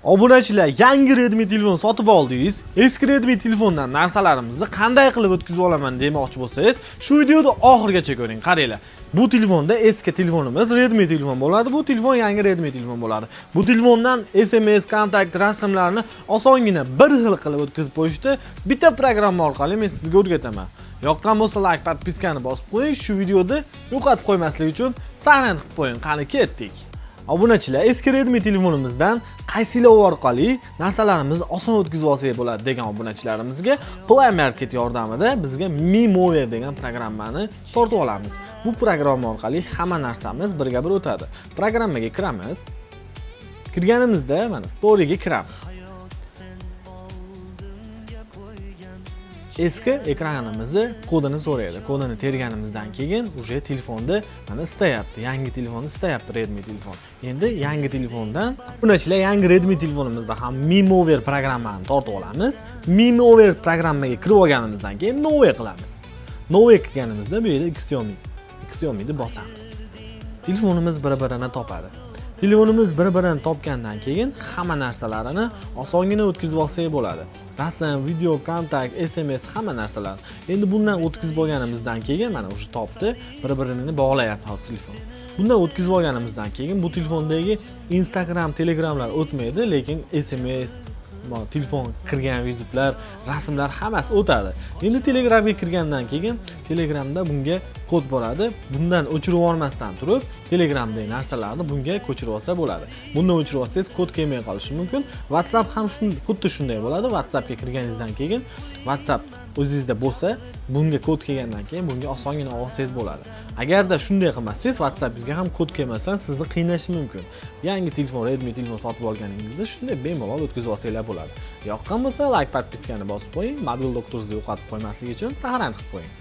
Obunachilar, yangi Redmi telefon sotib oldingiz. Eski Redmi telefondan narsalarimizni qanday qilib o'tkazib olaman demoqchi bo'lsangiz, shu videoni oxirigacha ko'ring. Qaranglar. Bu telefonda eski telefonimiz Redmi telefon bo'ladi. Bu telefon yangi Redmi telefon bo'ladi. Bu telefondan SMS, kontakt, rasmlarni osongina bir xil qilib o'tkazib qo'yishni bitta programma orqali men sizga o'rgataman. Yoqqan bo'lsa like, podpiskani bosib qo'ying. Shu videoda yo'qotib qo'ymaslik uchun sahna qilib qo'ying. Qani ketdik. Obunachilar, eski Redmi telefonimizdan qaysi ilova orqali narsalarimizni oson o'tkazib olsak bo'ladi degan obunachilarimizga Play Market yordamida bizga Mi Mover degan programmani tortib olamiz. Bu programma orqali hamma narsamiz birga bir o'tadi. Programmaga kiramiz. Kirganimizda mana Story'ga kiramiz. Eski ekranimizni kodini so'raydi. Kodini terganimizdan keyin uje telefonda mana istayapti. Yangi telefonni istayapti Redmi telefon. Endi yangi telefondan bunachilar yangi Redmi telefonimizda ham Mi Mover programmani tortib olamiz. Mi Mover programmaga kirib olganimizdan keyin Nove qilamiz. Nove qilganimizda bu yerda Xiaomi'ni bosamiz. Telefonimiz bir-birini topadi. Telefonimiz bir-birini topgandan keyin hamma narsalarini osongina o'tkazib olsak bo'ladi. Rasm, video, kontakt, SMS hamma narsalar. Endi bundan o'tkazib olganimizdan keyin mana o'sha topdi, bir-birini bog'layapti hozir telefon. Bundan o'tkazib olganimizdan keyin bu telefondagi Instagram, Telegramlar o'tmaydi, lekin SMS, telefon kirgan vizitlar, rasmlar hammasi o'tadi. Endi Telegramga kirgandan keyin Telegramda bunga kod bo'ladi. Bundan o'chirib olmasdan turib, Telegramdagi narsalarni bunga ko'chirib olsa bo'ladi. Bundan o'chirib olsangiz kod kelmay qolishi mumkin. WhatsApp ham xuddi shunday bo'ladi. WhatsAppga kirganingizdan keyin WhatsApp o'zingizda bo'lsa, bunga kod kelgandan keyin bunga osongina olsangiz bo'ladi. Agarda shunday qilmasangiz, WhatsAppingizga ham kod kelmasa, sizni qiynashi mumkin. Yangi telefon, Redmi telefon sotib olganingizda shunday bemalol o'tkazib olsanglar bo'ladi. Yoqqan bo'lsa, like, podpiskani bosib qo'ying. Mobil doktorni yo'qotib qo'ymaslik uchun sahna qilib qo'ying.